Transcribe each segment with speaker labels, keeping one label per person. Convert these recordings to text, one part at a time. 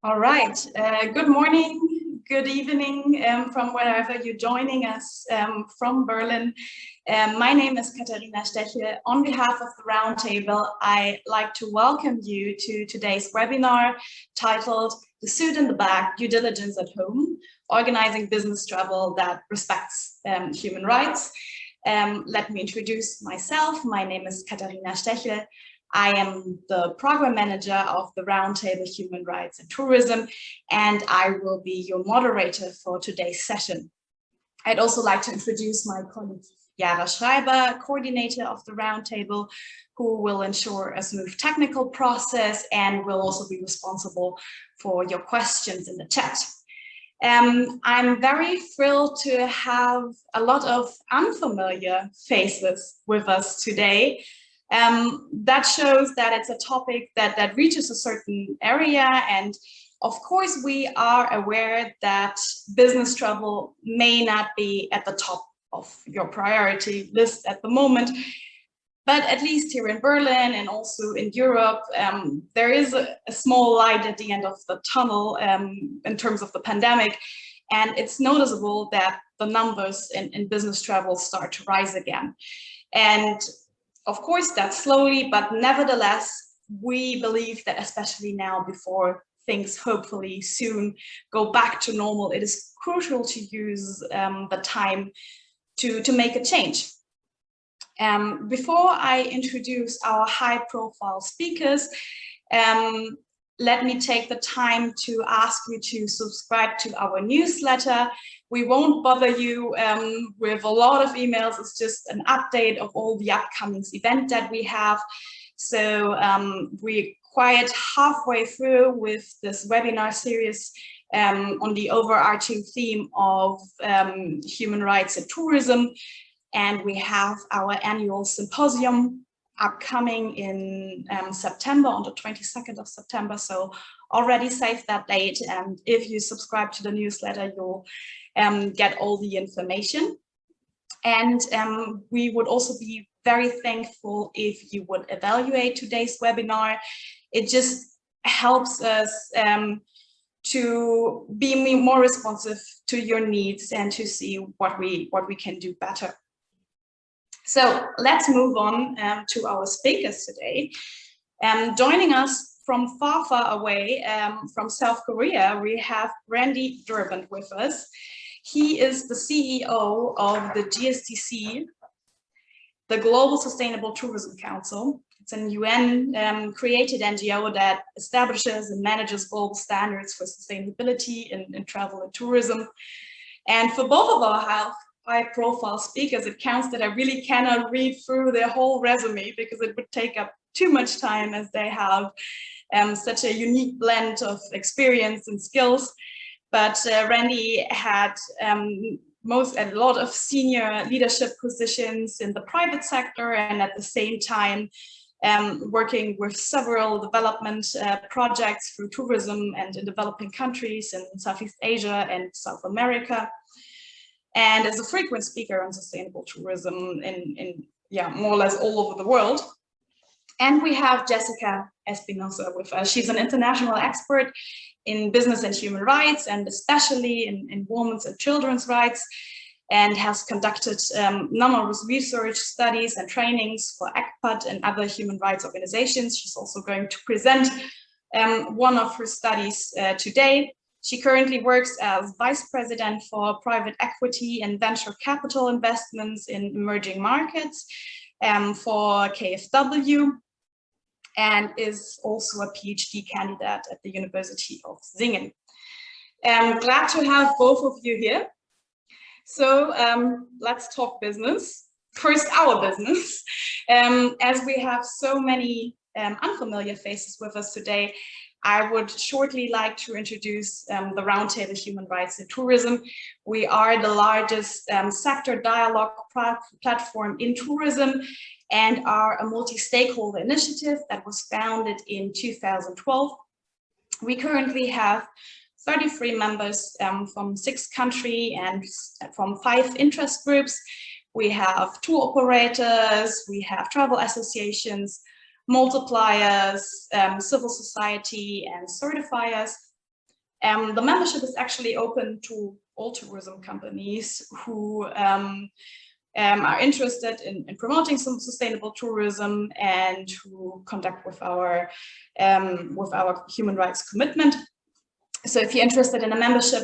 Speaker 1: All right. Good morning, good evening from wherever you're joining us from Berlin. My name is Katharina Stechl. On behalf of the Roundtable, I'd like to welcome you to today's webinar titled The Suit in the Bag, Due Diligence at Home, Organizing Business Travel that Respects Human Rights. Let me introduce myself. My name is Katharina Stechl. I am the program manager of the Roundtable Human Rights and Tourism, and I will be your moderator for today's session. I'd also like to introduce my colleague Yara Schreiber, coordinator of the Roundtable, who will ensure a smooth technical process and will also be responsible for your questions in the chat. I'm very thrilled to have a lot of unfamiliar faces with us today. That shows that it's a topic that reaches a certain area, and of course we are aware that business travel may not be at the top of your priority list at the moment, but at least here in Berlin and also in Europe, there is a small light at the end of the tunnel in terms of the pandemic, and it's noticeable that the numbers in business travel start to rise again. And of course, that's slowly, but nevertheless, we believe that especially now, before things hopefully soon go back to normal, it is crucial to use the time to make a change. Before I introduce our high-profile speakers, let me take the time to ask you to subscribe to our newsletter. We won't bother you with a lot of emails. It's just an update of all the upcoming events that we have. So we're quite halfway through with this webinar series on the overarching theme of human rights and tourism. And we have our annual symposium upcoming in September, on the 22nd of September. So already save that date. And if you subscribe to the newsletter, you'll get all the information. And we would also be very thankful if you would evaluate today's webinar. It just helps us to be more responsive to your needs and to see what we can do better. So let's move on to our speakers today. Joining us from far, far away, from South Korea, we have Randy Durband with us. He is the CEO of the GSTC, the Global Sustainable Tourism Council. It's an UN-created NGO that establishes and manages global standards for sustainability in travel and tourism. And for both of our high-profile speakers, it counts that I really cannot read through their whole resume because it would take up too much time, as they have such a unique blend of experience and skills. But Randy had a lot of senior leadership positions in the private sector, and at the same time working with several development projects through tourism and in developing countries in Southeast Asia and South America. And as a frequent speaker on sustainable tourism in more or less all over the world. And we have Jessica Espinoza with us. She's an international expert in business and human rights, and especially in women's and children's rights, and has conducted numerous research studies and trainings for ECPAT and other human rights organizations. She's also going to present one of her studies today. She currently works as Vice President for Private Equity and Venture Capital Investments in Emerging Markets for KfW, and is also a PhD candidate at the University of Singen. Glad to have both of you here. So let's talk business. First, our business. As we have so many unfamiliar faces with us today, I would shortly like to introduce the Roundtable Human Rights in Tourism. We are the largest sector dialogue platform in tourism and are a multi-stakeholder initiative that was founded in 2012. We currently have 33 members from 6 countries and from 5 interest groups. We have tour operators, we have travel associations, multipliers, civil society, and certifiers. The membership is actually open to all tourism companies who are interested in promoting some sustainable tourism and who conduct with our human rights commitment. So if you're interested in a membership,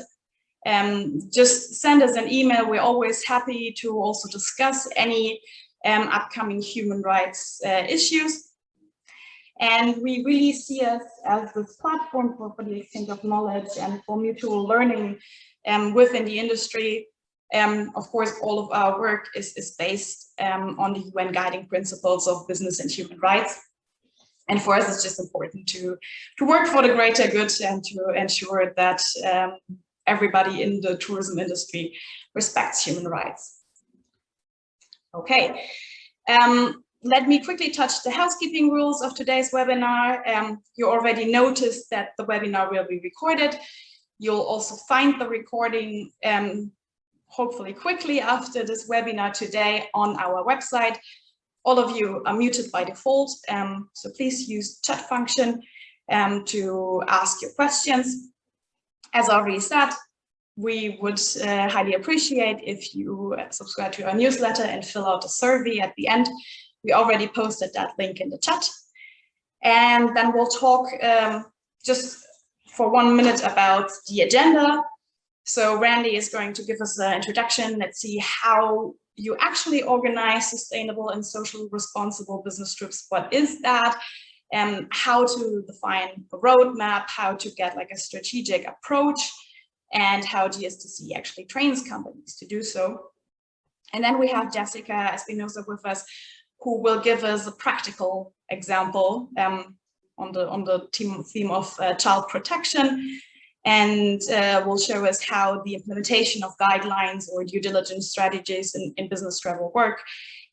Speaker 1: just send us an email. We're always happy to also discuss any upcoming human rights issues. And we really see us as this platform for the exchange of knowledge and for mutual learning within the industry. Of course, all of our work is based on the UN guiding principles of business and human rights. And for us, it's just important to work for the greater good and to ensure that everybody in the tourism industry respects human rights. Okay. Let me quickly touch the housekeeping rules of today's webinar. You already noticed that the webinar will be recorded. You'll also find the recording hopefully quickly after this webinar today on our website. All of you are muted by default, so please use chat function to ask your questions. As already said, we would highly appreciate if you subscribe to our newsletter and fill out a survey at the end. We already posted that link in the chat. And then we'll talk just for 1 minute about the agenda. So Randy is going to give us an introduction. Let's see how you actually organize sustainable and socially responsible business trips. What is that? And how to define a roadmap, how to get like a strategic approach, and how GSTC actually trains companies to do so. And then we have Jessica Espinoza with us, who will give us a practical example on the theme of child protection, and will show us how the implementation of guidelines or due diligence strategies in business travel work.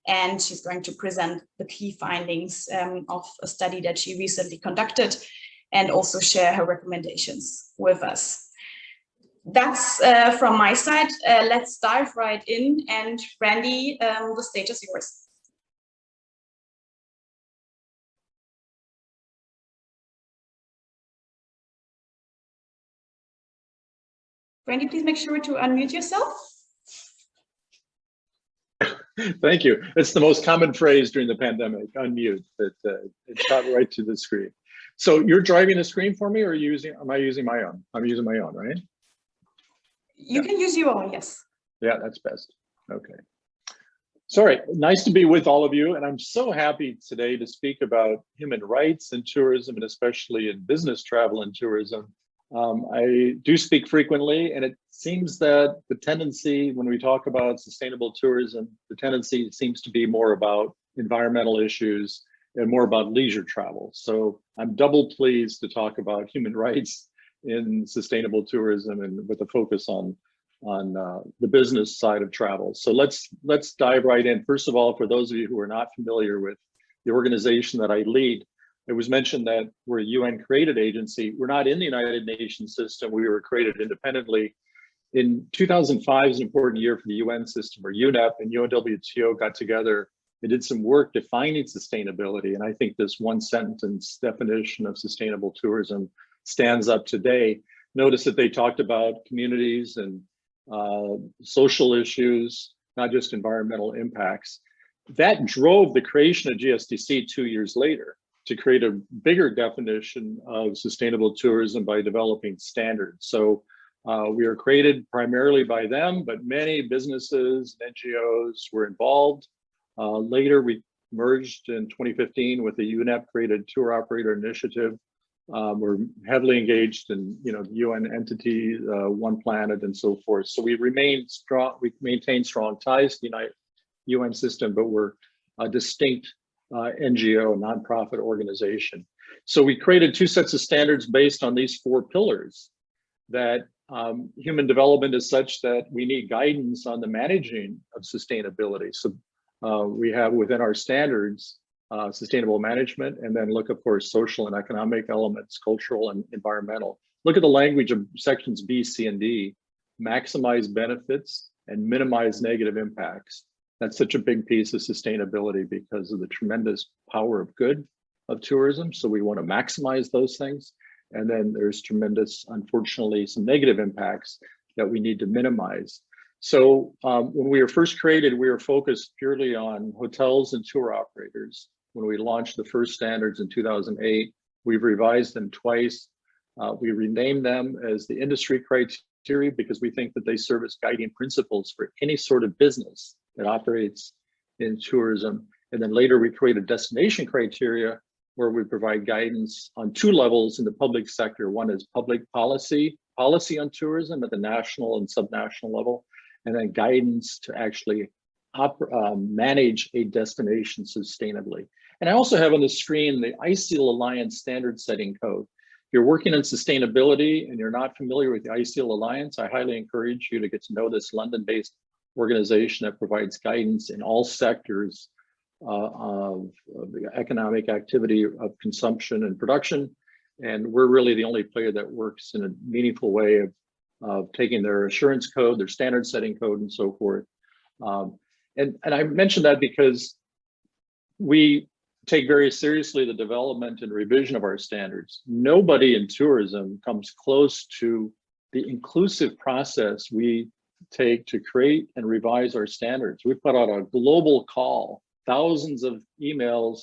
Speaker 1: And she's going to present the key findings of a study that she recently conducted and also share her recommendations with us. That's from my side. Let's dive right in. And Randy, the stage is yours. Randy, please make sure to unmute yourself.
Speaker 2: Thank you. It's the most common phrase during the pandemic, unmute, that it shot right to the screen. So you're driving the screen for me, or am I using my own? I'm using my own, right?
Speaker 1: You can use your own, yes.
Speaker 2: Yeah, that's best. Okay. Sorry, nice to be with all of you. And I'm so happy today to speak about human rights in tourism, and especially in business travel and tourism. I do speak frequently, and it seems that the tendency when we talk about sustainable tourism, the tendency seems to be more about environmental issues and more about leisure travel. So I'm double pleased to talk about human rights in sustainable tourism and with a focus on the business side of travel. So let's dive right in. First of all, for those of you who are not familiar with the organization that I lead, it was mentioned that we're a UN created agency. We're not in the United Nations system. We were created independently. In 2005 is an important year for the UN system, where UNEP and UNWTO got together and did some work defining sustainability. And I think this one sentence definition of sustainable tourism stands up today. Notice that they talked about communities and social issues, not just environmental impacts. That drove the creation of GSTC 2 years later, to create a bigger definition of sustainable tourism by developing standards. So we were created primarily by them, but many businesses and NGOs were involved. Later, we merged in 2015 with the UNEP created tour operator initiative. We're heavily engaged in the UN entity, One Planet, and so forth. So we remain strong. We maintain strong ties to the UN system, but we're a distinct NGO, nonprofit organization. So we created 2 sets of standards based on these 4 pillars. That human development is such that we need guidance on the managing of sustainability. So we have within our standards sustainable management, and then look, of course, social and economic elements, cultural and environmental. Look at the language of sections B, C, and D. Maximize benefits and minimize negative impacts. That's such a big piece of sustainability because of the tremendous power of good of tourism. So we want to maximize those things. And then there's tremendous, unfortunately, some negative impacts that we need to minimize. So when we were first created, we were focused purely on hotels and tour operators. When we launched the first standards in 2008, we've revised them twice. We renamed them as the industry criteria because we think that they serve as guiding principles for any sort of business that operates in tourism. And then later we created destination criteria where we provide guidance on two levels in the public sector. One is public policy on tourism at the national and subnational level, and then guidance to actually manage a destination sustainably. And I also have on the screen the ISEAL Alliance standard setting code. If you're working in sustainability and you're not familiar with the ISEAL Alliance, I highly encourage you to get to know this London-based organization that provides guidance in all sectors of the economic activity of consumption and production. And we're really the only player that works in a meaningful way of taking their assurance code, their standard setting code, and so forth. And I mentioned that because we take very seriously the development and revision of our standards. Nobody in tourism comes close to the inclusive process we take to create and revise our standards. We put out a global call, thousands of emails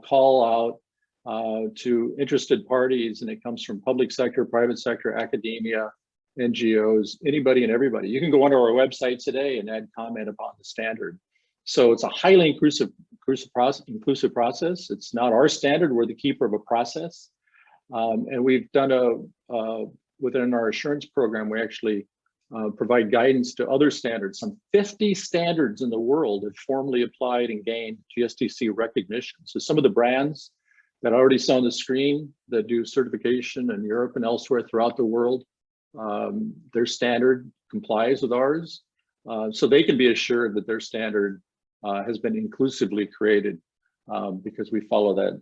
Speaker 2: call out to interested parties, and it comes from public sector, private sector, academia, NGOs, anybody and everybody. You can go onto our website today and add comment upon the standard. So it's a highly inclusive process. It's not our standard, we're the keeper of a process. And we've done within our assurance program, we actually provide guidance to other standards. Some 50 standards in the world have formally applied and gained GSTC recognition. So some of the brands that I already saw on the screen that do certification in Europe and elsewhere throughout the world, their standard complies with ours. So they can be assured that their standard has been inclusively created because we follow that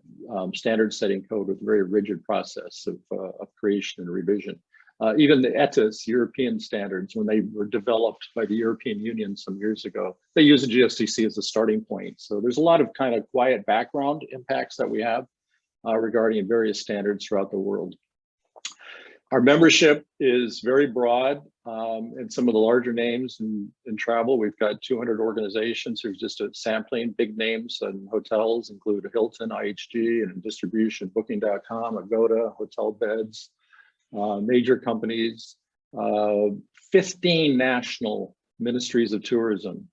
Speaker 2: standard setting code with a very rigid process of creation and revision. Even the ETIS European standards, when they were developed by the European Union some years ago, they use the GSTC as a starting point. So there's a lot of kind of quiet background impacts that we have regarding various standards throughout the world. Our membership is very broad, and some of the larger names in travel, we've got 200 organizations. There's just a sampling. Big names and hotels include Hilton, IHG, and distribution, Booking.com, Agoda, Hotel Beds, major companies, 15 national ministries of tourism,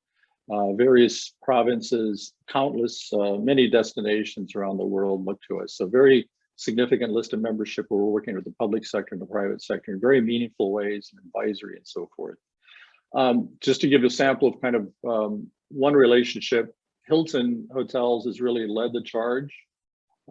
Speaker 2: various provinces, countless, many destinations around the world look to us. So very significant list of membership where we're working with the public sector and the private sector in very meaningful ways, and advisory and so forth. Just to give a sample of kind of one relationship, Hilton Hotels has really led the charge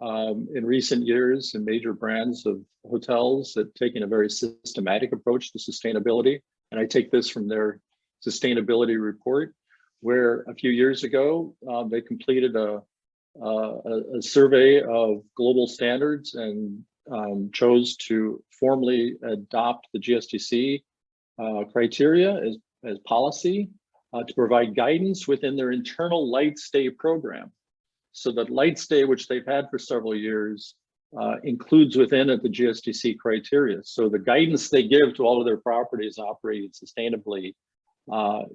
Speaker 2: in recent years, and major brands of hotels that taking a very systematic approach to sustainability. And I take this from their sustainability report, where a few years ago, they completed a survey of global standards and chose to formally adopt the GSTC criteria as policy to provide guidance within their internal light stay program. So that light stay, which they've had for several years, includes within it the GSTC criteria. So the guidance they give to all of their properties operated sustainably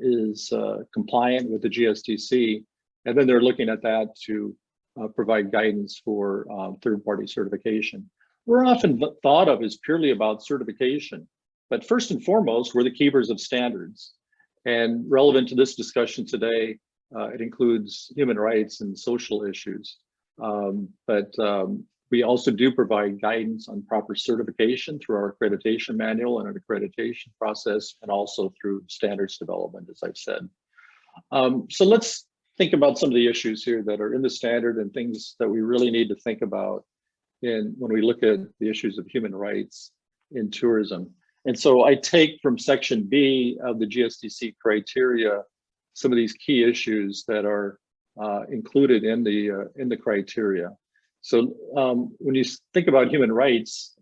Speaker 2: is compliant with the GSTC. And then they're looking at that to provide guidance for third-party certification. We're often thought of as purely about certification, but first and foremost, we're the keepers of standards. And relevant to this discussion today, it includes human rights and social issues. But we also do provide guidance on proper certification through our accreditation manual and an accreditation process, and also through standards development, as I've said. So let's think about some of the issues here that are in the standard and things that we really need to think about when we look at the issues of human rights in tourism. And so I take from section B of the GSTC criteria some of these key issues that are included in the criteria. So when you think about human rights,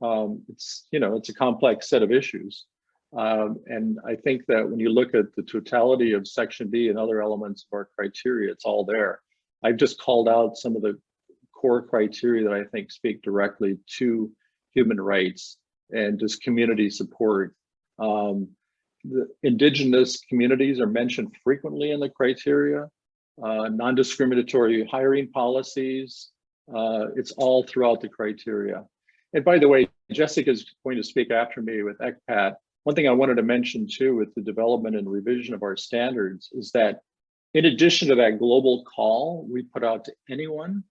Speaker 2: it's a complex set of issues. And I think that when you look at the totality of section B and other elements of our criteria, it's all there. I've just called out some of the core criteria that I think speak directly to human rights and just community support. The indigenous communities are mentioned frequently in the criteria, non-discriminatory hiring policies. It's all throughout the criteria. And by the way, Jessica is going to speak after me with ECPAT. One thing I wanted to mention too with the development and revision of our standards is that in addition to that global call we put out to anyone,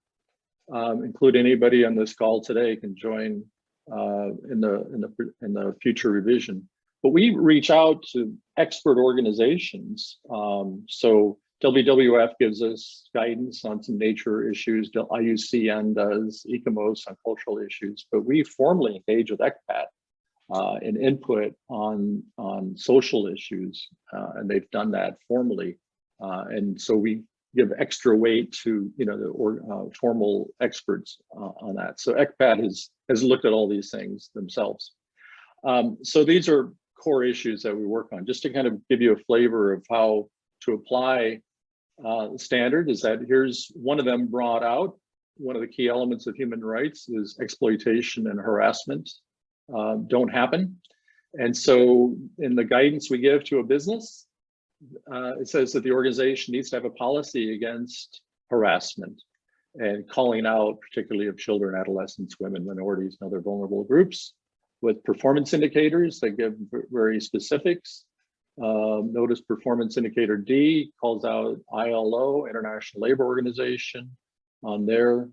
Speaker 2: include anybody on this call today can join in the future revision. But we reach out to expert organizations. So WWF gives us guidance on some nature issues. IUCN does, ECOMOS on cultural issues. But we formally engage with ECPAT and input on social issues, and they've done that formally. And so we give extra weight to the formal experts on that. So ECPAT has looked at all these things themselves. So these are core issues that we work on. Just to kind of give you a flavor of how to apply the standard is that here's one of them brought out. One of the key elements of human rights is exploitation and harassment don't happen. And so in the guidance we give to a business, it says that the organization needs to have a policy against harassment and calling out, particularly of children, adolescents, women, minorities, and other vulnerable groups, with performance indicators that give very specifics. Notice performance indicator D calls out ILO, International Labor Organization, on their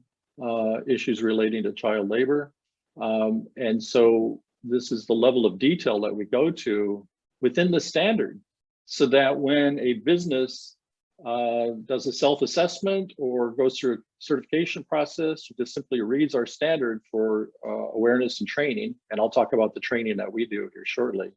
Speaker 2: issues relating to child labor. And so this is the level of detail that we go to within the standard, so that when a business does a self-assessment or goes through a certification process, or just simply reads our standard for awareness and training, and I'll talk about the training that we do here shortly.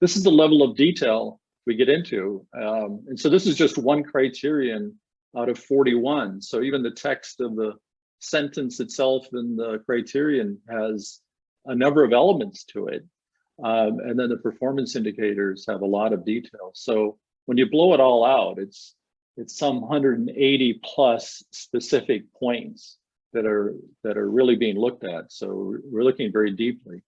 Speaker 2: This is the level of detail we get into. And so this is just one criterion out of 41. So even the text of the sentence itself in the criterion has a number of elements to it. And then the performance indicators have a lot of detail. So when you blow it all out, it's some 180 plus specific points that are really being looked at. So we're looking very deeply.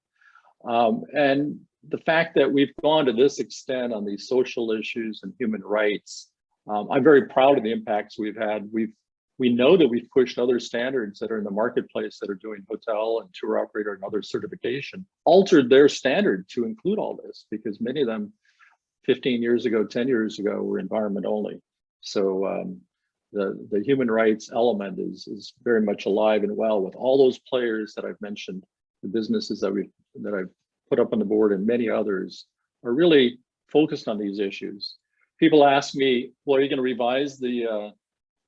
Speaker 2: And the fact that we've gone to this extent on these social issues and human rights, I'm very proud of the impacts we've had. We know that we've pushed other standards that are in the marketplace that are doing hotel and tour operator and other certification, altered their standard to include all this, because many of them 15 years ago, 10 years ago were environment only. So the human rights element is very much alive and well with all those players that I've mentioned. The businesses that I've put up on the board and many others are really focused on these issues. People ask me, well, are you going to revise the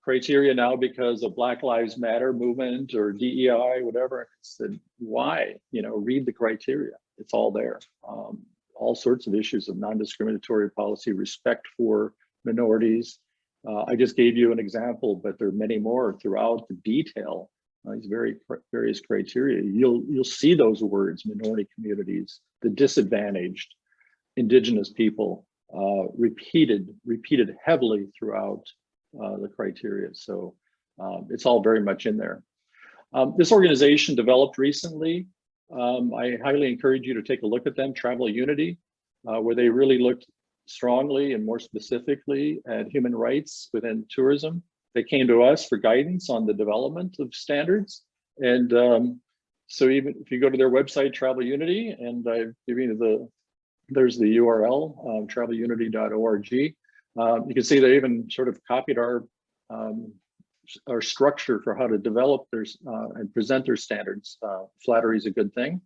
Speaker 2: criteria now because of Black Lives Matter movement or DEI, whatever? I said, why? Read the criteria. It's all there. All sorts of issues of non-discriminatory policy, respect for minorities. I just gave you an example, but there are many more throughout the detail. These various criteria. You'll see those words: minority communities, the disadvantaged, indigenous people, repeated heavily throughout the criteria. So it's all very much in there. This organization developed recently. I highly encourage you to take a look at them, Travel Unity, where they really looked strongly and more specifically at human rights within tourism. They came to us for guidance on the development of standards. And so even if you go to their website, Travel Unity, and I've given you there's the URL, travelunity.org. You can see they even sort of copied our structure for how to develop their and present their standards. Flattery is a good thing.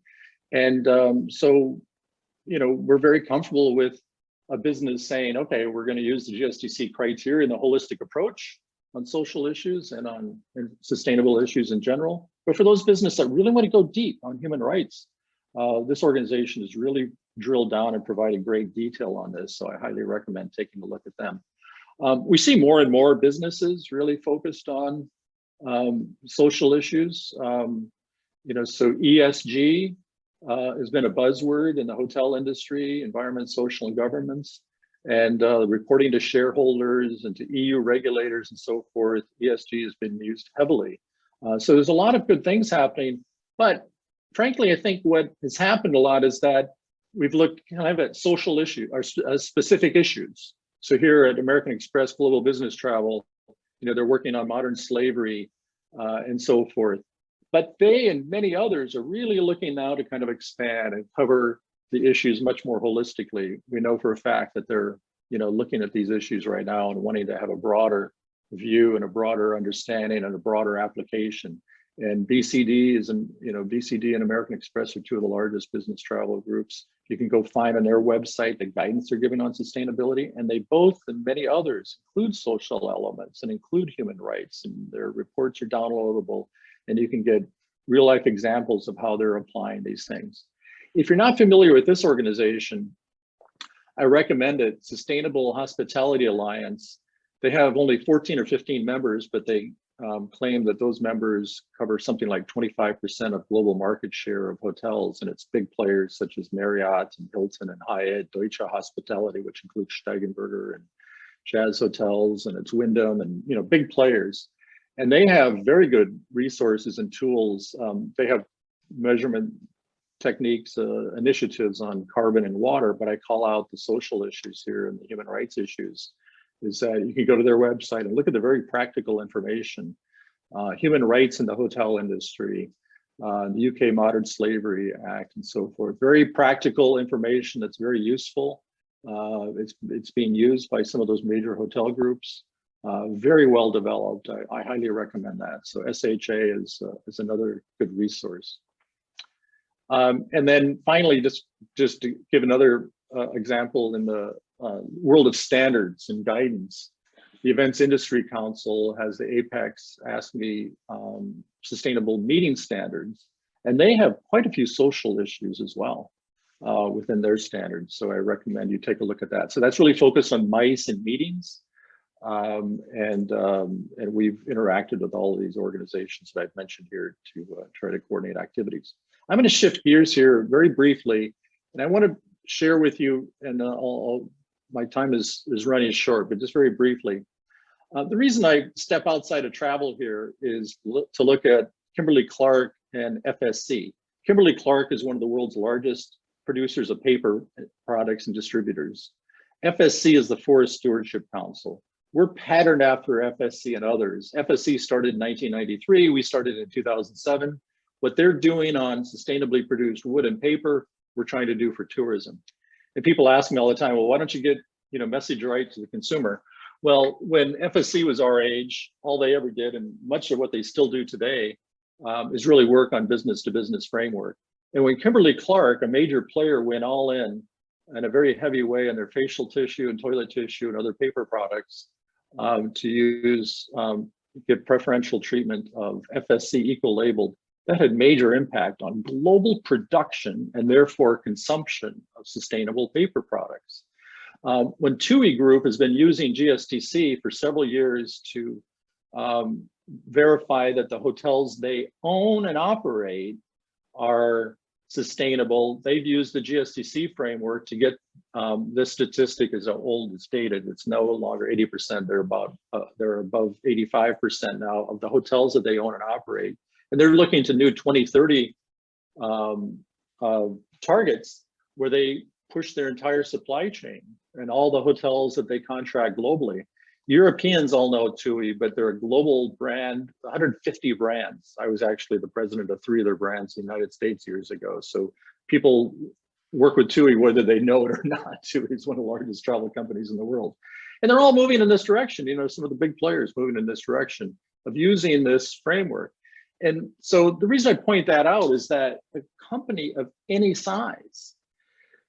Speaker 2: And so, we're very comfortable with a business saying, okay, we're going to use the GSTC criteria and the holistic approach on social issues and on sustainable issues in general. But for those businesses that really want to go deep on human rights, this organization has really drilled down and provided great detail on this. So I highly recommend taking a look at them. We see more and more businesses really focused on social issues. So ESG has been a buzzword in the hotel industry, environment, social, and governance, and reporting to shareholders and to EU regulators and so forth. ESG has been used heavily. So there's a lot of good things happening, but frankly, I think what has happened a lot is that we've looked kind of at social issues or specific issues. So here at American Express Global Business Travel, they're working on modern slavery and so forth. But they and many others are really looking now to kind of expand and cover the issues much more holistically. We know for a fact that they're looking at these issues right now and wanting to have a broader view and a broader understanding and a broader application. And BCD BCD and American Express are two of the largest business travel groups. You can go find on their website the guidance they're giving on sustainability, and they both and many others include social elements and include human rights, and their reports are downloadable, and you can get real life examples of how they're applying these things. If you're not familiar with this organization, I recommend it. Sustainable Hospitality Alliance. They have only 14 or 15 members, but they claim that those members cover something like 25% of global market share of hotels, and it's big players such as Marriott and Hilton and Hyatt, Deutsche Hospitality, which includes Steigenberger and Jazz Hotels, and it's Wyndham, and big players. And they have very good resources and tools. They have measurement techniques, initiatives on carbon and water, but I call out the social issues here and the human rights issues. Is that you can go to their website and look at the very practical information, human rights in the hotel industry, the UK Modern Slavery Act, and so forth. Very practical information that's very useful. It's being used by some of those major hotel groups. Very well developed. I highly recommend that. So SHA is another good resource. And then finally, just to give another example in the world of standards and guidance, the Events Industry Council has the Apex ASME Sustainable Meeting Standards, and they have quite a few social issues as well within their standards. So I recommend you take a look at that. So that's really focused on mice and meetings, and we've interacted with all of these organizations that I've mentioned here to try to coordinate activities. I'm going to shift gears here very briefly, and I want to share with you, and my time is running short, but just very briefly. The reason I step outside of travel here is to look at Kimberly-Clark and FSC. Kimberly-Clark is one of the world's largest producers of paper products and distributors. FSC is the Forest Stewardship Council. We're patterned after FSC and others. FSC started in 1993, we started in 2007. What they're doing on sustainably produced wood and paper, we're trying to do for tourism. And people ask me all the time, well, why don't you get message right to the consumer? Well, when FSC was our age, all they ever did, and much of what they still do today, is really work on business-to-business framework. And when Kimberly-Clark, a major player, went all in a very heavy way on their facial tissue and toilet tissue and other paper products to use, get preferential treatment of FSC eco-labeled, that had major impact on global production and therefore consumption of sustainable paper products. When TUI Group has been using GSTC for several years to verify that the hotels they own and operate are sustainable, they've used the GSTC framework to get this statistic is old, it's dated, it's no longer 80%, they're above 85% now of the hotels that they own and operate. And they're looking to new 2030 targets where they push their entire supply chain and all the hotels that they contract globally. Europeans all know TUI, but they're a global brand, 150 brands. I was actually the president of 3 of their brands in the United States years ago. So people work with TUI whether they know it or not. TUI is one of the largest travel companies in the world. And they're all moving in this direction. Some of the big players moving in this direction of using this framework. And so the reason I point that out is that a company of any size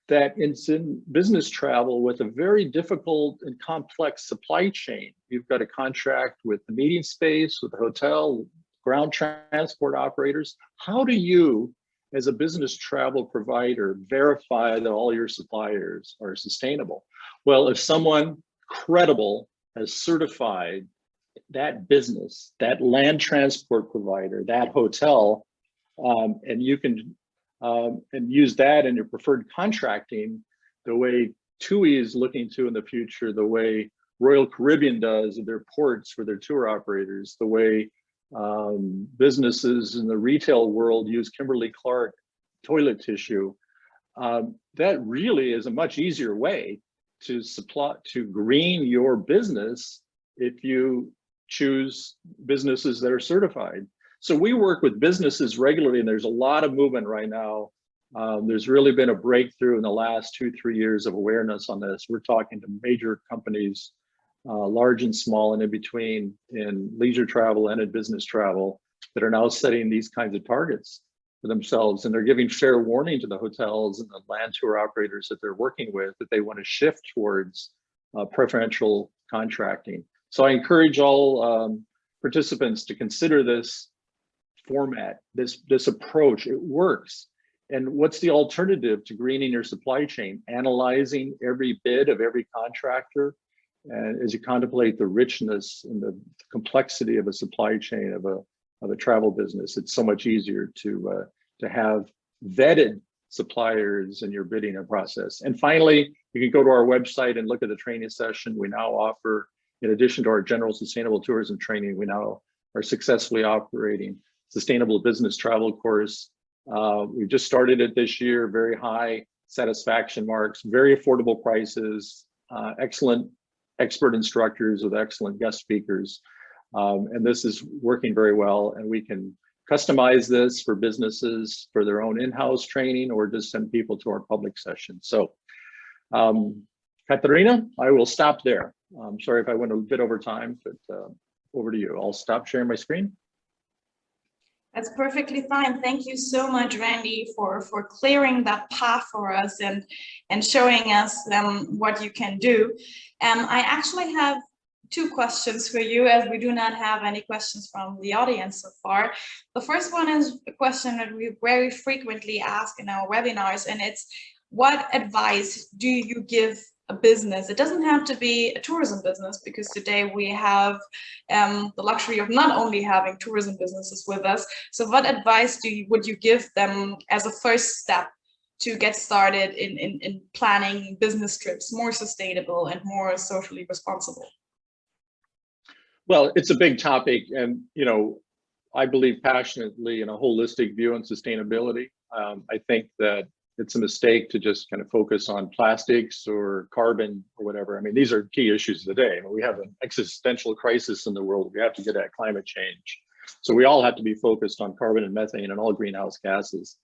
Speaker 2: that is in business travel with a very difficult and complex supply chain, you've got a contract with the meeting space, with the hotel, ground transport operators. How do you, as a business travel provider, verify that all your suppliers are sustainable? Well, if someone credible has certified that business, that land transport provider, that hotel, and you can and use that in your preferred contracting, the way TUI is looking to in the future, the way Royal Caribbean does in their ports for their tour operators, the way Businesses in the retail world use Kimberly-Clark toilet tissue. That really is a much easier way to green your business if you choose businesses that are certified. So we work with businesses regularly, and there's a lot of movement right now. There's really been a breakthrough in the last 2-3 years of awareness on this. We're talking to major companies, large and small and in between, in leisure travel and in business travel, that are now setting these kinds of targets for themselves. And they're giving fair warning to the hotels and the land tour operators that they're working with that they want to shift towards preferential contracting. So I encourage all participants to consider this format, this approach. It works. And what's the alternative to greening your supply chain? Analyzing every bid of every contractor, and as you contemplate the richness and the complexity of a supply chain of a travel business, it's so much easier to have vetted suppliers in your bidding process. And finally, you can go to our website and look at the training session. We now offer, in addition to our general sustainable tourism training, we now are successfully operating sustainable business travel course. We just started it this year, very high satisfaction marks, very affordable prices, excellent expert instructors with excellent guest speakers. And this is working very well, and we can customize this for businesses for their own in-house training, or just send people to our public session. So Katharina, I will stop there. I'm sorry if I went a bit over time, but over to you. I'll stop sharing my screen.
Speaker 1: That's perfectly fine. Thank you so much, Randy, for clearing that path for us and showing us what you can do. I actually have 2 questions for you, as we do not have any questions from the audience so far. The first one is a question that we very frequently ask in our webinars, and it's, what advice do you give a business? It doesn't have to be a tourism business, because today we have the luxury of not only having tourism businesses with us. So what advice would you give them as a first step to get started in planning business trips more sustainable and more socially responsible?
Speaker 2: Well, it's a big topic, and I believe passionately in a holistic view on sustainability. I think that it's a mistake to just kind of focus on plastics or carbon or whatever. I mean, these are key issues today. I mean, we have an existential crisis in the world. We have to get at climate change. So we all have to be focused on carbon and methane and all greenhouse gases.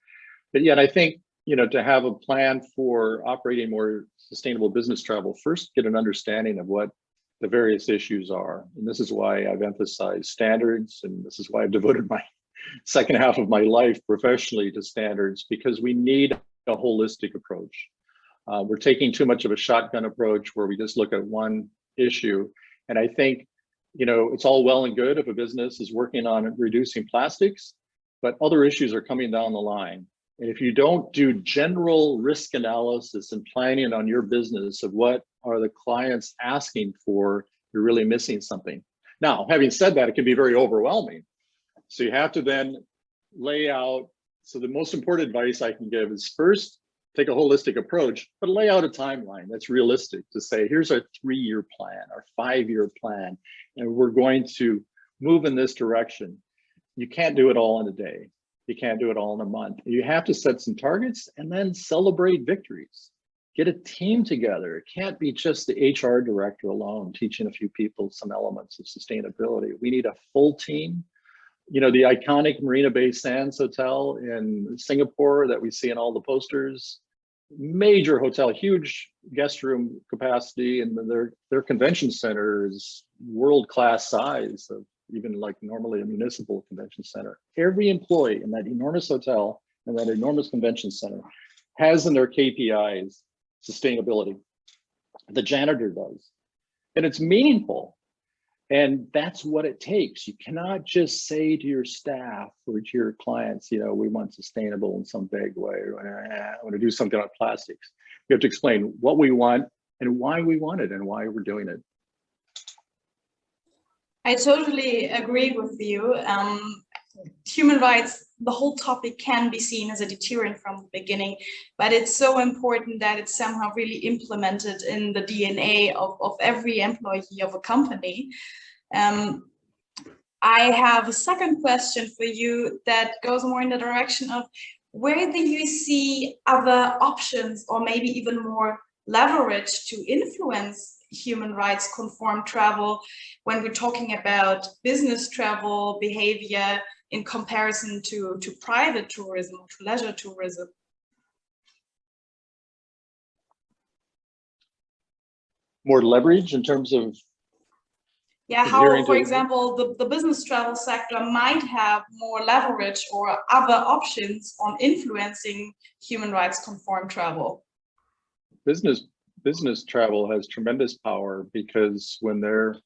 Speaker 2: But yet I think, to have a plan for operating more sustainable business travel, first get an understanding of what the various issues are. And this is why I've emphasized standards, and this is why I've devoted my second half of my life professionally to standards, because we need a holistic approach. We're taking too much of a shotgun approach where we just look at one issue. And I think, it's all well and good if a business is working on reducing plastics, but other issues are coming down the line. And if you don't do general risk analysis and planning on your business of what are the clients asking for, you're really missing something. Now, having said that, it can be very overwhelming. So you have to then lay out. So the most important advice I can give is, first, take a holistic approach, but lay out a timeline that's realistic to say, here's our 3-year plan, our 5-year plan, and we're going to move in this direction. You can't do it all in a day. You can't do it all in a month. You have to set some targets and then celebrate victories. Get a team together. It can't be just the HR director alone teaching a few people some elements of sustainability. We need a full team. The iconic Marina Bay Sands Hotel in Singapore that we see in all the posters, major hotel, huge guest room capacity, and their convention center is world-class size, of even like normally a municipal convention center. Every employee in that enormous hotel and that enormous convention center has in their KPIs sustainability. The janitor does, and it's meaningful. And that's what it takes. You cannot just say to your staff or to your clients, we want sustainable in some vague way, or I want to do something on plastics. You have to explain what we want and why we want it and why we're doing it.
Speaker 1: I totally agree with you. Human rights, the whole topic can be seen as a deterrent from the beginning, but it's so important that it's somehow really implemented in the DNA of every employee of a company. I have a second question for you that goes more in the direction of where do you see other options or maybe even more leverage to influence human rights conform travel when we're talking about business travel behavior in comparison to private tourism or to leisure tourism?
Speaker 2: More leverage in terms of,
Speaker 1: yeah, how, for example, the business travel sector might have more leverage or other options on influencing human rights conform travel.
Speaker 2: Business travel has tremendous power because when they're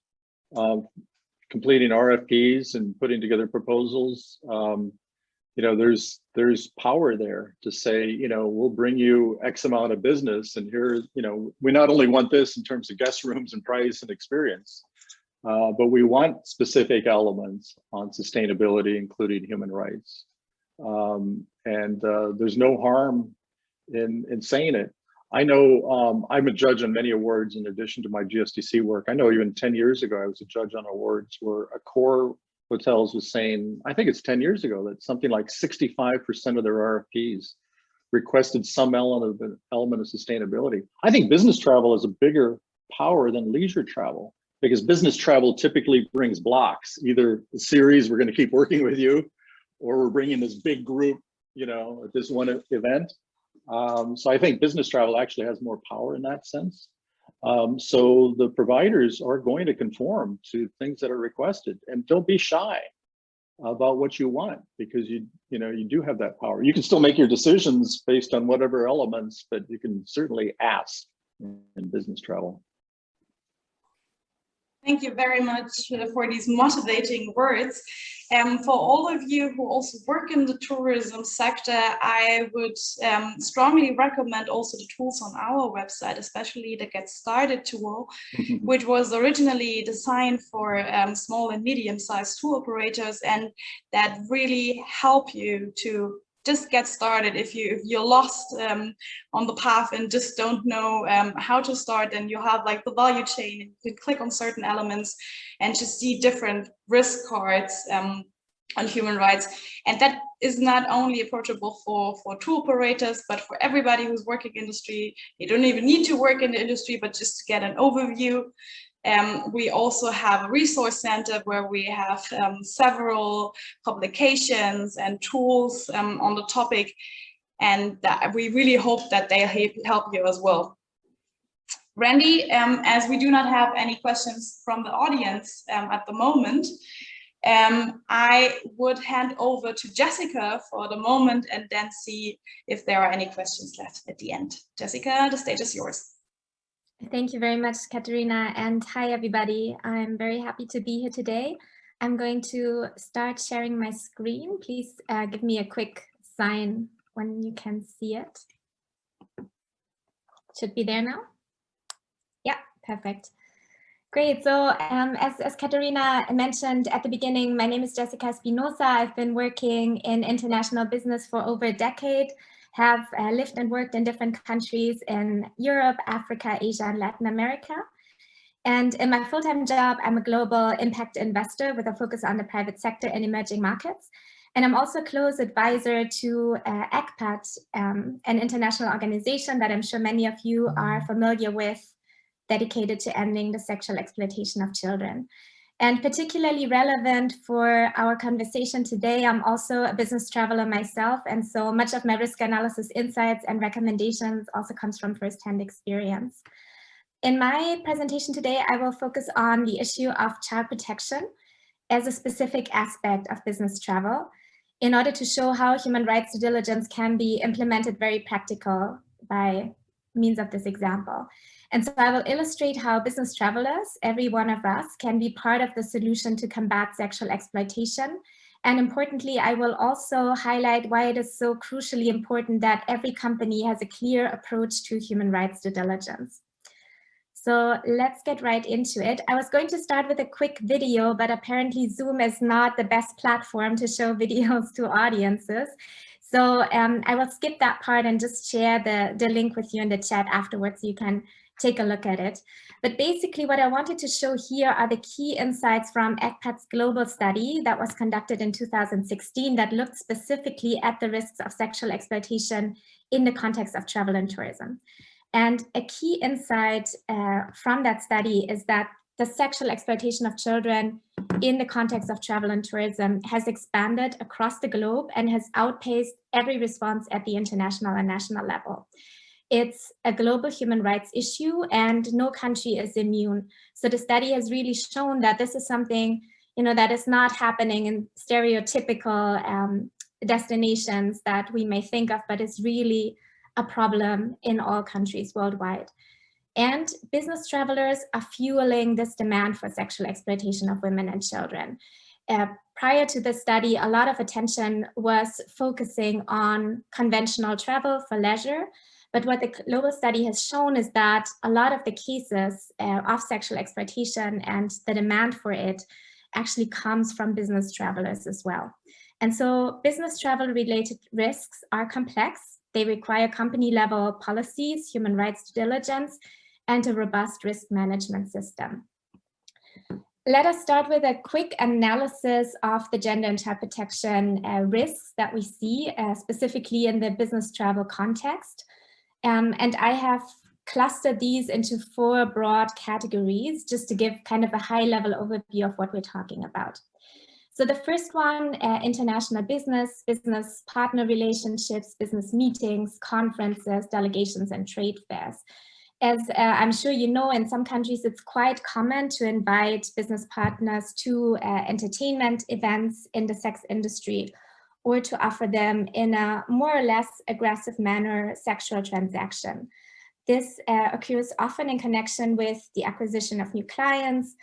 Speaker 2: completing RFPs and putting together proposals, you know, there's power there to say, you know, we'll bring you X amount of business, and here, you know, we not only want this in terms of guest rooms and price and experience, but we want specific elements on sustainability, including human rights. There's no harm in saying it. I know I'm a judge on many awards in addition to my GSTC work. I know even 10 years ago, I was a judge on awards where Accor Hotels was saying, I think it's 10 years ago, that something like 65% of their RFPs requested some element of sustainability. I think business travel is a bigger power than leisure travel, because business travel typically brings blocks, either a series, we're going to keep working with you, or we're bringing this big group, you know, at this one event. So I think business travel actually has more power in that sense. So the providers are going to conform to things that are requested, and don't be shy about what you want, because you do have that power. You can still make your decisions based on whatever elements, but you can certainly ask in business travel.
Speaker 1: Thank you very much for these motivating words. For all of you who also work in the tourism sector, I would strongly recommend also the tools on our website, especially the Get Started tool, which was originally designed for small and medium-sized tour operators, and that really help you to just get started. If you're lost on the path and just don't know how to start, then you have like the value chain, and you can click on certain elements and just see different risk cards on human rights. And that is not only approachable for tour operators, but for everybody who's working in industry. You don't even need to work in the industry, but just to get an overview. We also have a resource center where we have several publications and tools on the topic, and we really hope that they help you as well. Randy, as we do not have any questions from the audience at the moment, I would hand over to Jessica for the moment and then see if there are any questions left at the end. Jessica, the stage is yours.
Speaker 3: Thank you very much, Katharina, and hi everybody. I'm very happy to be here today. I'm going to start sharing my screen. Please give me a quick sign when you can see it. Should be there now. Yeah, perfect. Great. So as Katharina mentioned at the beginning, my name is Jessica Espinoza. I've been working in international business for over a decade. Have lived and worked in different countries in Europe, Africa, Asia, and Latin America. And in my full-time job, I'm a global impact investor with a focus on the private sector and emerging markets. And I'm also a close advisor to ECPAT, an international organization that I'm sure many of you are familiar with, dedicated to ending the sexual exploitation of children. And particularly relevant for our conversation today, I'm also a business traveler myself, and so much of my risk analysis insights and recommendations also comes from firsthand experience. In my presentation today, I will focus on the issue of child protection as a specific aspect of business travel in order to show how human rights due diligence can be implemented very practical by means of this example. And so I will illustrate how business travelers, every one of us, can be part of the solution to combat sexual exploitation. And importantly, I will also highlight why it is so crucially important that every company has a clear approach to human rights due diligence. So let's get right into it. I was going to start with a quick video, but apparently Zoom is not the best platform to show videos to audiences. So I will skip that part and just share the link with you in the chat afterwards so you can take a look at it. But basically what I wanted to show here are the key insights from ECPAT's global study that was conducted in 2016 that looked specifically at the risks of sexual exploitation in the context of travel and tourism. And a key insight from that study is that the sexual exploitation of children in the context of travel and tourism has expanded across the globe and has outpaced every response at the international and national level. It's a global human rights issue and no country is immune. So the study has really shown that this is something, that is not happening in stereotypical destinations that we may think of, but is really a problem in all countries worldwide. And business travelers are fueling this demand for sexual exploitation of women and children. Prior to the study, a lot of attention was focusing on conventional travel for leisure. But what the global study has shown is that a lot of the cases of sexual exploitation and the demand for it actually comes from business travelers as well. And so business travel related risks are complex. They require company level policies, human rights due diligence, and a robust risk management system. Let us start with a quick analysis of the gender and child protection risks that we see specifically in the business travel context. And I have clustered these into 4 broad categories just to give kind of a high level overview of what we're talking about. So the first one, international business, business partner relationships, business meetings, conferences, delegations, and trade fairs. As I'm sure you know, in some countries, it's quite common to invite business partners to entertainment events in the sex industry, or to offer them in a more or less aggressive manner sexual transaction. This occurs often in connection with the acquisition of new clients,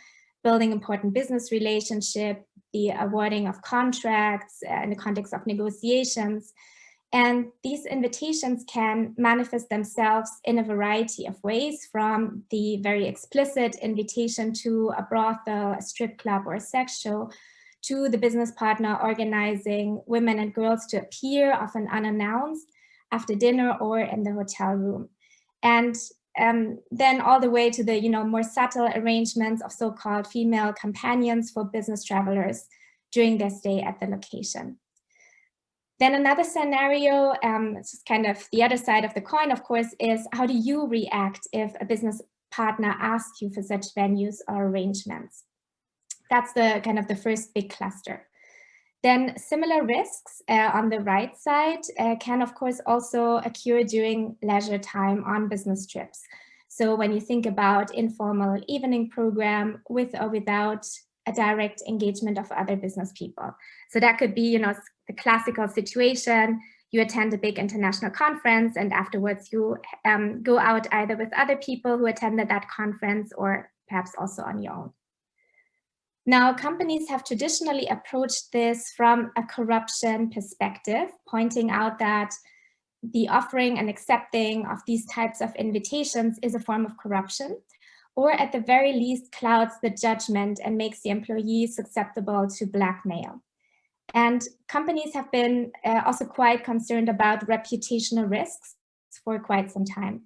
Speaker 3: building important business relationship, the awarding of contracts in the context of negotiations. And these invitations can manifest themselves in a variety of ways, from the very explicit invitation to a brothel, a strip club, or a sex show, to the business partner organizing women and girls to appear, often unannounced, after dinner or in the hotel room. And then all the way to the more subtle arrangements of so-called female companions for business travelers during their stay at the location. Then another scenario, it's just kind of the other side of the coin, of course, is how do you react if a business partner asks you for such venues or arrangements? That's the kind of the first big cluster. Then similar risks on the right side can of course also occur during leisure time on business trips. So when you think about informal evening program with or without a direct engagement of other business people. So that could be, the classical situation, you attend a big international conference and afterwards you go out either with other people who attended that conference or perhaps also on your own. Now, companies have traditionally approached this from a corruption perspective, pointing out that the offering and accepting of these types of invitations is a form of corruption, or at the very least clouds the judgment and makes the employees susceptible to blackmail. And companies have been also quite concerned about reputational risks for quite some time.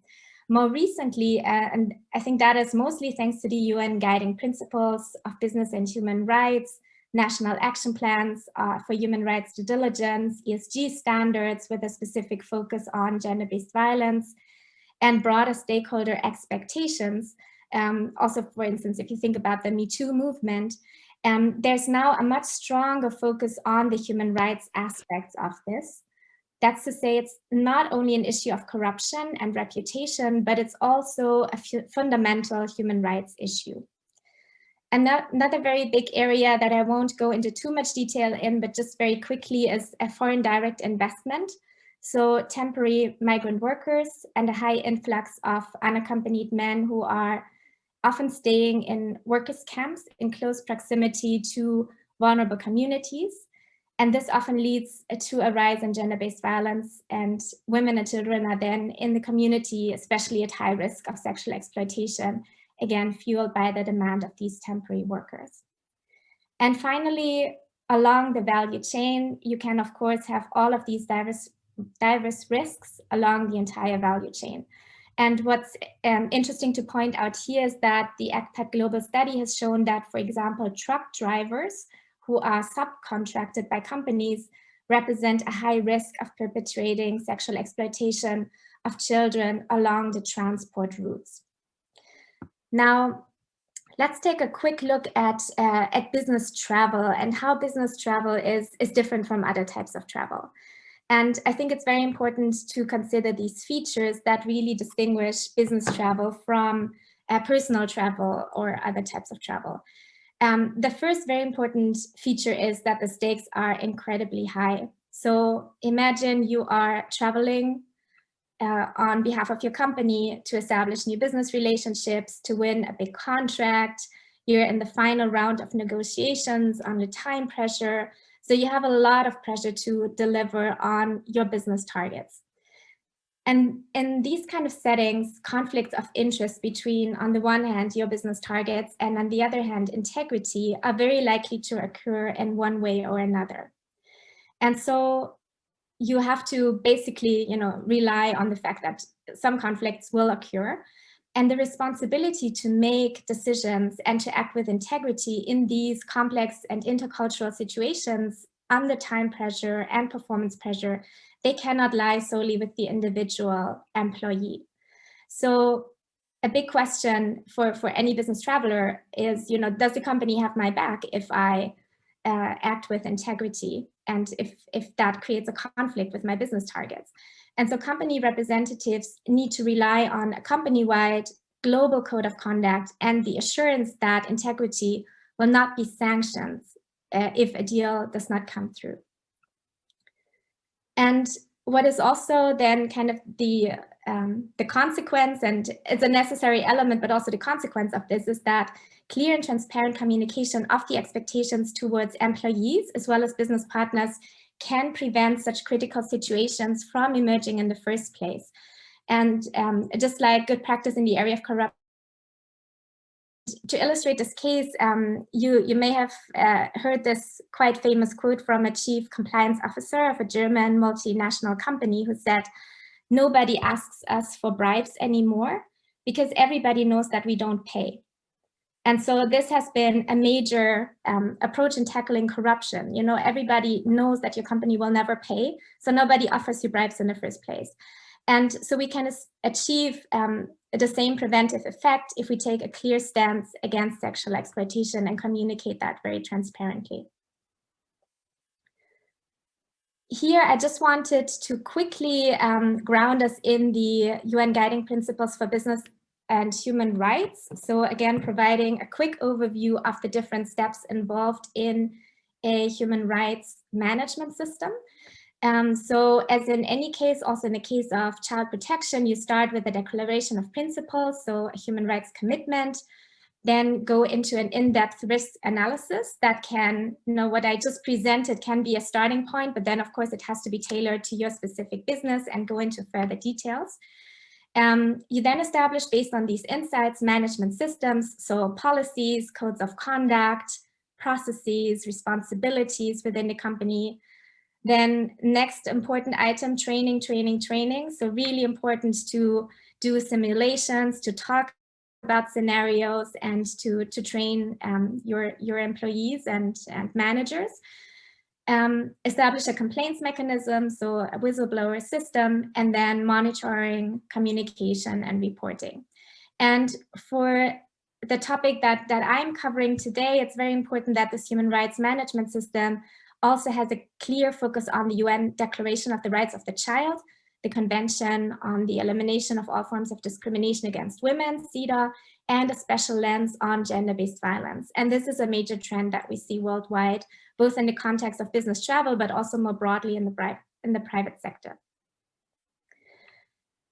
Speaker 3: More recently, and I think that is mostly thanks to the UN guiding principles of business and human rights, national action plans for human rights due diligence, ESG standards with a specific focus on gender-based violence, and broader stakeholder expectations. Also, for instance, if you think about the Me Too movement, there's now a much stronger focus on the human rights aspects of this. That's to say, it's not only an issue of corruption and reputation, but it's also a fundamental human rights issue. Another very big area that I won't go into too much detail in, but just very quickly, is a foreign direct investment. So temporary migrant workers and a high influx of unaccompanied men who are often staying in workers' camps in close proximity to vulnerable communities. And this often leads to a rise in gender-based violence, and women and children are then in the community, especially at high risk of sexual exploitation, again, fueled by the demand of these temporary workers. And finally, along the value chain, you can, of course, have all of these diverse risks along the entire value chain. And what's interesting to point out here is that the ECPAT global study has shown that, for example, truck drivers who are subcontracted by companies represent a high risk of perpetrating sexual exploitation of children along the transport routes. Now, let's take a quick look at business travel and how business travel is different from other types of travel. And I think it's very important to consider these features that really distinguish business travel from personal travel or other types of travel. The first very important feature is that the stakes are incredibly high. So imagine you are traveling on behalf of your company to establish new business relationships, to win a big contract. You're in the final round of negotiations under time pressure. So you have a lot of pressure to deliver on your business targets. And in these kind of settings, conflicts of interest between, on the one hand, your business targets, and on the other hand, integrity, are very likely to occur in one way or another. And so you have to basically, rely on the fact that some conflicts will occur, and the responsibility to make decisions and to act with integrity in these complex and intercultural situations under time pressure and performance pressure, they cannot lie solely with the individual employee. So a big question for any business traveler is, does the company have my back if I act with integrity, and if that creates a conflict with my business targets? And so company representatives need to rely on a company-wide global code of conduct and the assurance that integrity will not be sanctioned if a deal does not come through. And what is also then kind of the consequence, and it's a necessary element, but also the consequence of this is that clear and transparent communication of the expectations towards employees as well as business partners can prevent such critical situations from emerging in the first place. And just like good practice in the area of corruption, to illustrate this case, you may have heard this quite famous quote from a chief compliance officer of a German multinational company who said, "Nobody asks us for bribes anymore because everybody knows that we don't pay." And so this has been a major approach in tackling corruption. Everybody knows that your company will never pay, so nobody offers you bribes in the first place. And so we can achieve the same preventive effect if we take a clear stance against sexual exploitation and communicate that very transparently. Here, I just wanted to quickly ground us in the UN Guiding Principles for Business and Human Rights. So again, providing a quick overview of the different steps involved in a human rights management system. So as in any case, also in the case of child protection, you start with a declaration of principles, so a human rights commitment, then go into an in-depth risk analysis that can, what I just presented can be a starting point, but then of course it has to be tailored to your specific business and go into further details. You then establish, based on these insights, management systems, so policies, codes of conduct, processes, responsibilities within the company. Then next important item, training. So really important to do simulations, to talk about scenarios, and to train your employees and managers. Establish a complaints mechanism, so a whistleblower system, and then monitoring, communication, and reporting. And for the topic that I'm covering today, it's very important that this human rights management system also has a clear focus on the UN Declaration of the Rights of the Child, the Convention on the Elimination of All Forms of Discrimination Against Women, CEDAW, and a special lens on gender-based violence. And this is a major trend that we see worldwide, both in the context of business travel, but also more broadly in the private sector.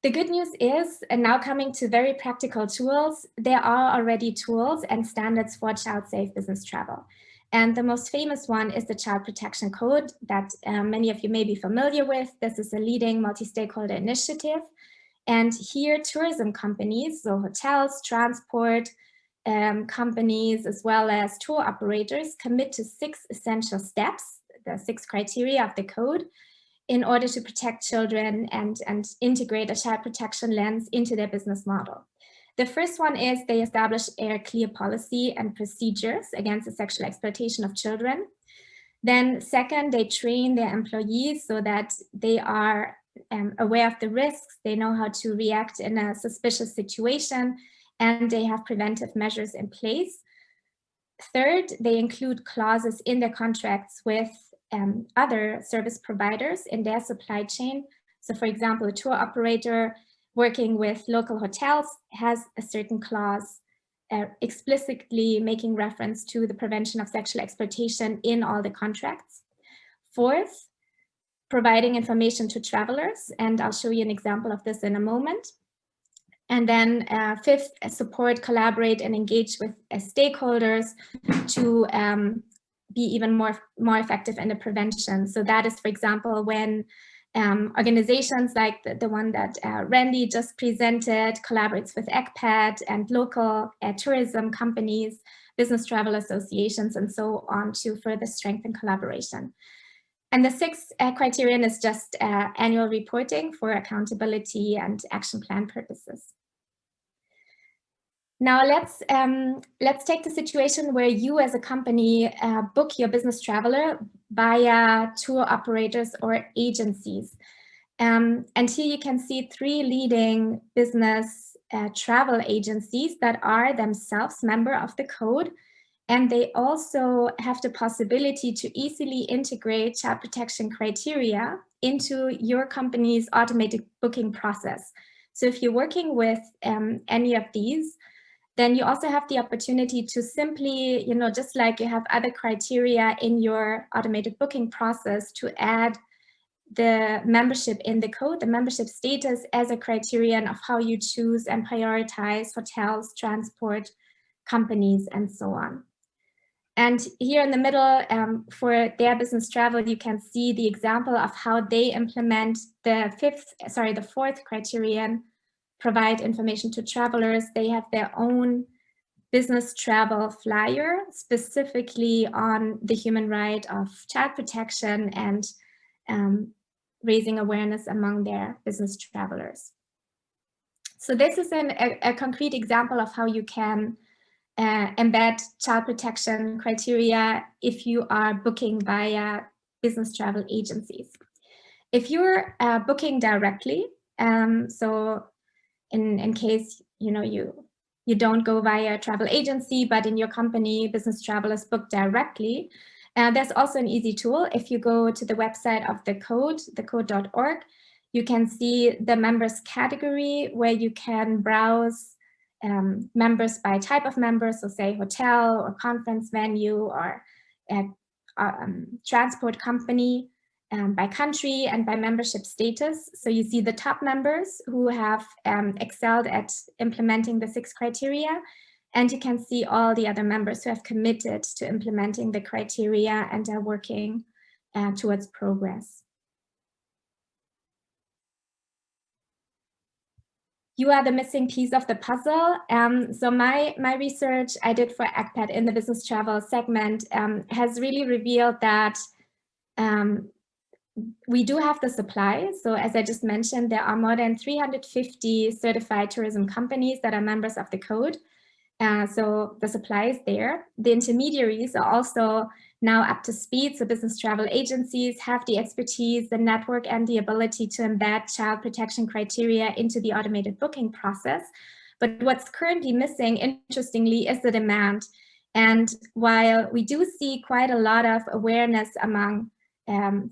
Speaker 3: The good news is, and now coming to very practical tools, there are already tools and standards for child-safe business travel. And the most famous one is the Child Protection Code that many of you may be familiar with. This is a leading multi-stakeholder initiative. And here tourism companies, so hotels, transport companies, as well as tour operators commit to 6 essential steps, the 6 criteria of the code, in order to protect children and integrate a child protection lens into their business model. The first one is they establish a clear policy and procedures against the sexual exploitation of children. Then second, they train their employees so that they are aware of the risks, they know how to react in a suspicious situation, and they have preventive measures in place. Third, they include clauses in their contracts with other service providers in their supply chain. So for example, a tour operator working with local hotels has a certain clause explicitly making reference to the prevention of sexual exploitation in all the contracts. Fourth, providing information to travelers, and I'll show you an example of this in a moment. And then fifth, support, collaborate, and engage with stakeholders to be even more effective in the prevention. So that is, for example, when organizations like the one that Randy just presented collaborates with ECPAD and local tourism companies, business travel associations, and so on to further strengthen collaboration. And the sixth criterion is just annual reporting for accountability and action plan purposes. Now let's take the situation where you as a company book your business traveler via tour operators or agencies. And here you can see three leading business travel agencies that are themselves member of the code. And they also have the possibility to easily integrate child protection criteria into your company's automated booking process. So if you're working with any of these, then you also have the opportunity to simply, just like you have other criteria in your automated booking process, to add the membership in the code, the membership status as a criterion of how you choose and prioritize hotels, transport companies, and so on. And here in the middle, for their business travel, you can see the example of how they implement the fourth criterion, provide information to travelers. They have their own business travel flyer specifically on the human right of child protection and raising awareness among their business travelers. So this is a concrete example of how you can embed child protection criteria if you are booking via business travel agencies. If you're booking directly, so in case you don't go via a travel agency, but in your company business travel is booked directly, there's also an easy tool. If you go to the website of the code, thecode.org, you can see the members category where you can browse members by type of members, so say hotel or conference venue or transport company, by country and by membership status. So you see the top members who have excelled at implementing the 6 criteria, and you can see all the other members who have committed to implementing the criteria and are working towards progress. You are the missing piece of the puzzle. So my research I did for ECPAD in the business travel segment has really revealed that we do have the supply. So as I just mentioned, there are more than 350 certified tourism companies that are members of the code. So the supply is there. The intermediaries are also now up to speed. So business travel agencies have the expertise, the network, and the ability to embed child protection criteria into the automated booking process. But what's currently missing, interestingly, is the demand. And while we do see quite a lot of awareness among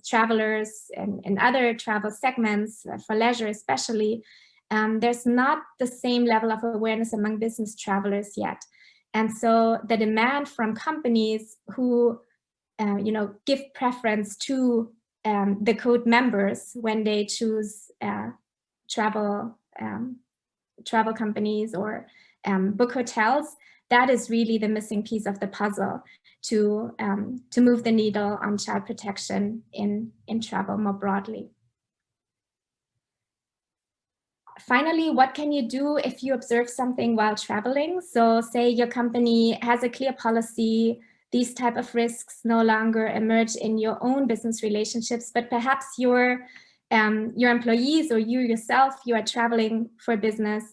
Speaker 3: travelers and other travel segments, for leisure especially, there's not the same level of awareness among business travelers yet. And so the demand from companies who give preference to the code members when they choose travel companies or book hotels, that is really the missing piece of the puzzle to move the needle on child protection in travel more broadly. Finally, what can you do if you observe something while traveling? So say your company has a clear policy, these type of risks no longer emerge in your own business relationships, but perhaps your employees or you yourself, you are traveling for business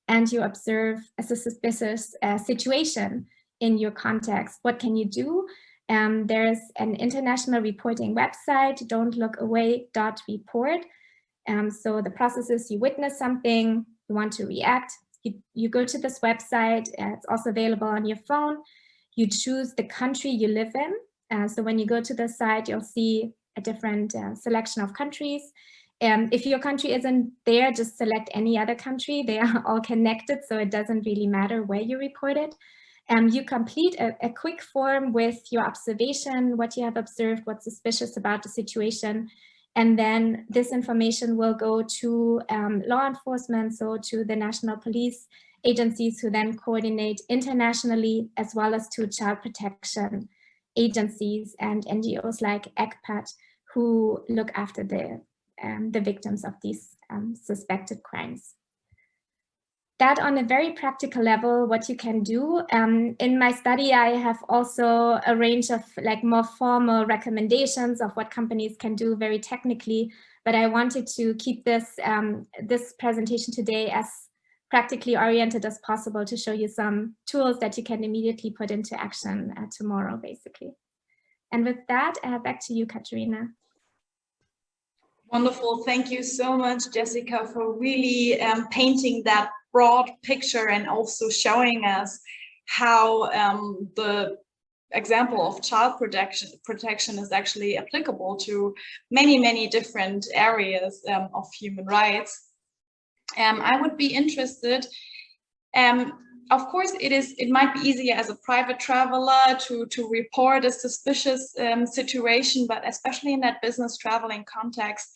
Speaker 3: and you observe a suspicious situation in your context. What can you do? There's an international reporting website, don'tlookaway.report. So the process is you witness something, you want to react, you go to this website, it's also available on your phone. You choose the country you live in. So when you go to the site, you'll see a different selection of countries. If your country isn't there, just select any other country. They are all connected, so it doesn't really matter where you report it. You complete a quick form with your observation, what you have observed, what's suspicious about the situation. And then this information will go to law enforcement, so to the national police agencies who then coordinate internationally, as well as to child protection agencies and NGOs like ECPAT, who look after the victims of these suspected crimes. That on a very practical level, what you can do. In my study, I have also a range of like more formal recommendations of what companies can do very technically, but I wanted to keep this, this presentation today as practically oriented as possible to show you some tools that you can immediately put into action tomorrow, basically. And with that, back to you, Katharina.
Speaker 1: Wonderful. Thank you so much, Jessica, for really painting that broad picture and also showing us how the example of child protection is actually applicable to many, many different areas of human rights. I would be interested, of course, it might be easier as a private traveler to report a suspicious situation, but especially in that business traveling context,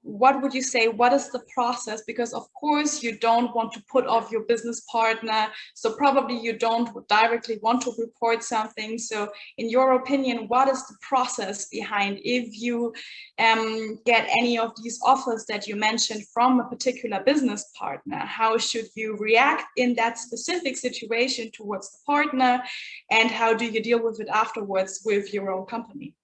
Speaker 1: what would you say, what is the process? Because of course you don't want to put off your business partner, so probably you don't directly want to report something. So in your opinion, what is the process behind if you get any of these offers that you mentioned from a particular business partner? How should you react in that specific situation towards the partner, and how do you deal with it afterwards with your own company?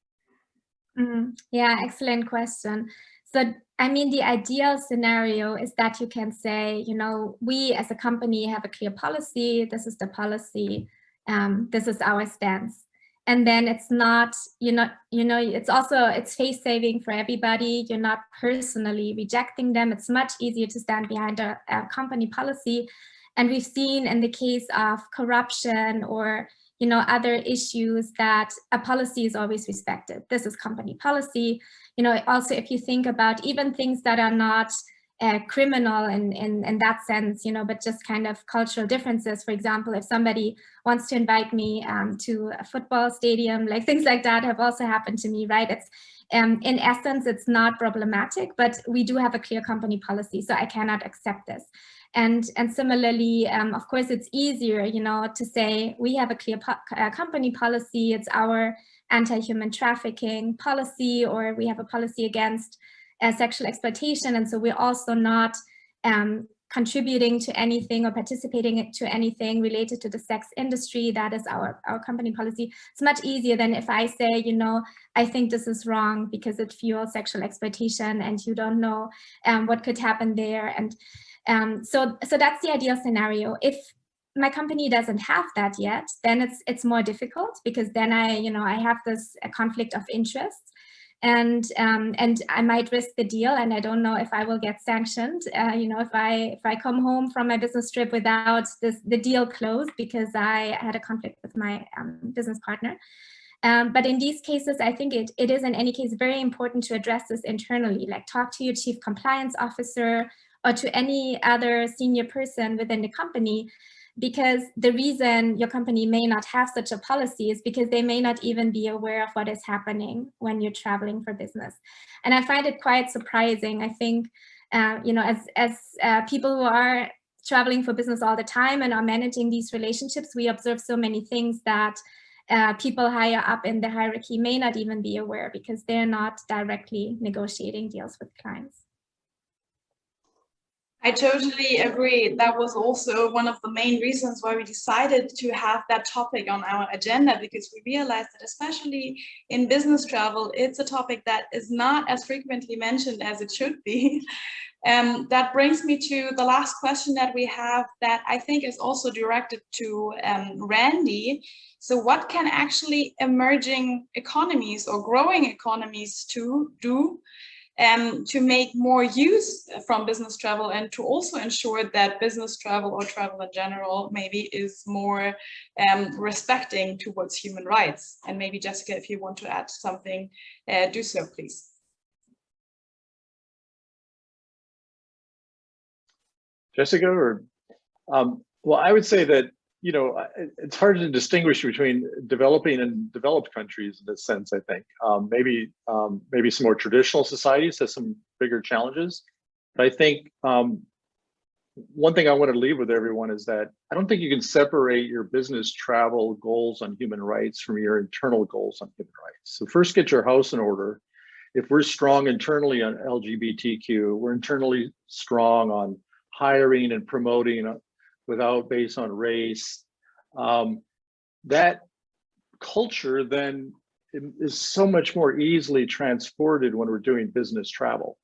Speaker 3: Yeah, excellent question. So, I mean, the ideal scenario is that you can say, you know, we as a company have a clear policy. This is the policy. This is our stance. And then it's not, it's also, it's face saving for everybody. You're not personally rejecting them. It's much easier to stand behind a company policy. And we've seen in the case of corruption or other issues that a policy is always respected. This is company policy. Also, if you think about even things that are not criminal in that sense, but just kind of cultural differences. For example, if somebody wants to invite me to a football stadium, like things like that have also happened to me, right? It's in essence, it's not problematic, but we do have a clear company policy, so I cannot accept this. And similarly, of course, it's easier, to say we have a clear company policy. It's our anti-human trafficking policy, or we have a policy against sexual exploitation. And so we're also not contributing to anything or participating to anything related to the sex industry. That is our company policy. It's much easier than if I say, I think this is wrong because it fuels sexual exploitation and you don't know what could happen there. And so that's the ideal scenario. If my company doesn't have that yet, then it's more difficult, because then I have this conflict of interest, and I might risk the deal, and I don't know if I will get sanctioned. If I come home from my business trip without the deal closed because I had a conflict with my business partner. But in these cases, I think it is in any case very important to address this internally, like talk to your chief compliance officer or to any other senior person within the company, because the reason your company may not have such a policy is because they may not even be aware of what is happening when you're traveling for business. And I find it quite surprising. I think, as people who are traveling for business all the time and are managing these relationships, we observe so many things that people higher up in the hierarchy may not even be aware, because they're not directly negotiating deals with clients.
Speaker 1: I totally agree. That was also one of the main reasons why we decided to have that topic on our agenda, because we realized that especially in business travel, it's a topic that is not as frequently mentioned as it should be. That brings me to the last question that we have, that I think is also directed to Randy. So what can actually emerging economies or growing economies do to make more use from business travel, and to also ensure that business travel or travel in general maybe is more respecting towards human rights? And maybe Jessica, if you want to add something, do so, please.
Speaker 2: Jessica, or well, I would say that, you know, it's hard to distinguish between developing and developed countries in this sense. I think maybe some more traditional societies have some bigger challenges, but I think one thing I want to leave with everyone is that I don't think you can separate your business travel goals on human rights from your internal goals on human rights. So first, get your house in order. If we're strong internally on LGBTQ, we're internally strong on hiring and promoting without based on race. That culture then is so much more easily transported when we're doing business travel,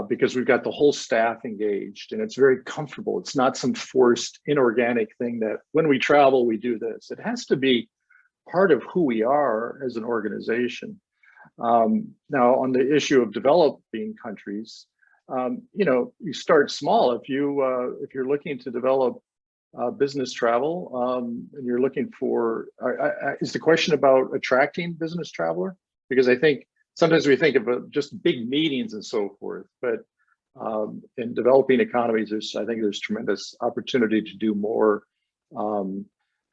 Speaker 2: because we've got the whole staff engaged and it's very comfortable. It's not some forced inorganic thing that when we travel, we do this. It has to be part of who we are as an organization. Now, on the issue of developing countries, you know, you start small. If you're looking to develop business travel, and you're looking for, is the question about attracting business traveler? Because I think sometimes we think of just big meetings and so forth, but in developing economies, I think there's tremendous opportunity to do more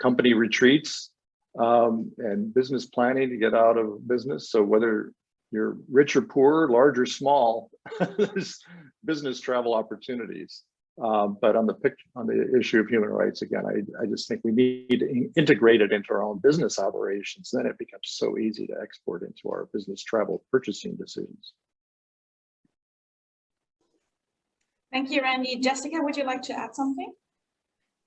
Speaker 2: company retreats and business planning to get out of business. So whether you're rich or poor, large or small, there's business travel opportunities. But on the issue of human rights, again, I just think we need to integrate it into our own business operations. Then it becomes so easy to export into our business travel purchasing decisions.
Speaker 1: Thank you, Randy. Jessica, would you like to add something?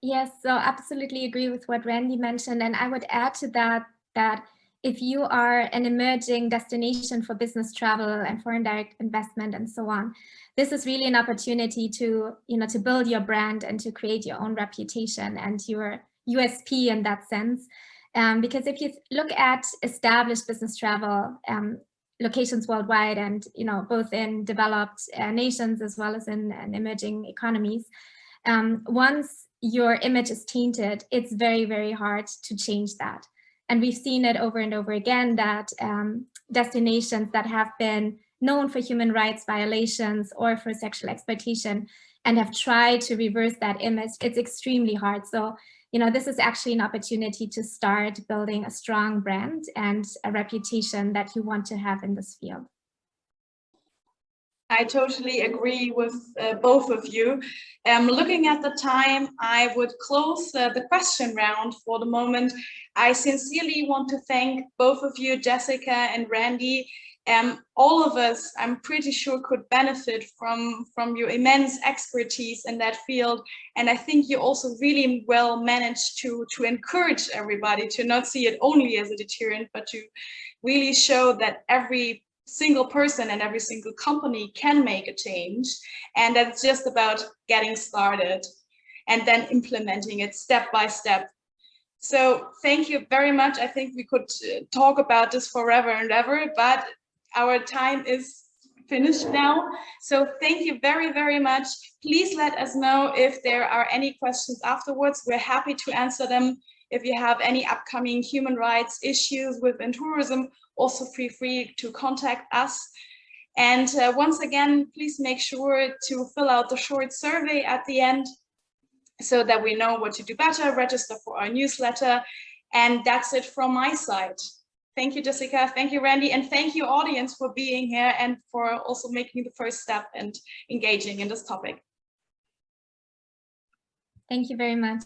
Speaker 3: Yes, so absolutely agree with what Randy mentioned. And I would add to that, that if you are an emerging destination for business travel and foreign direct investment and so on, this is really an opportunity to, you know, to build your brand and to create your own reputation and your USP in that sense. Because if you look at established business travel locations worldwide, and, you know, both in developed nations as well as in emerging economies, once your image is tainted, it's very, very hard to change that. And we've seen it over and over again that destinations that have been known for human rights violations or for sexual exploitation and have tried to reverse that image, it's extremely hard. So, you know, this is actually an opportunity to start building a strong brand and a reputation that you want to have in this field.
Speaker 1: I totally agree with both of you. Looking at the time, I would close the question round for the moment. I sincerely want to thank both of you, Jessica and Randy. All of us, I'm pretty sure, could benefit from your immense expertise in that field. And I think you also really well managed to encourage everybody to not see it only as a deterrent, but to really show that every single person and every single company can make a change. And that's just about getting started and then implementing it step by step. So thank you very much. I think we could talk about this forever and ever, but our time is finished now. So thank you very, very much. Please let us know if there are any questions afterwards. We're happy to answer them. If you have any upcoming human rights issues within tourism, also feel free to contact us. And once again, please make sure to fill out the short survey at the end so that we know what to do better, register for our newsletter. And that's it from my side. Thank you, Jessica. Thank you, Randy. And thank you, audience, for being here and for also making the first step and engaging in this topic.
Speaker 3: Thank you very much.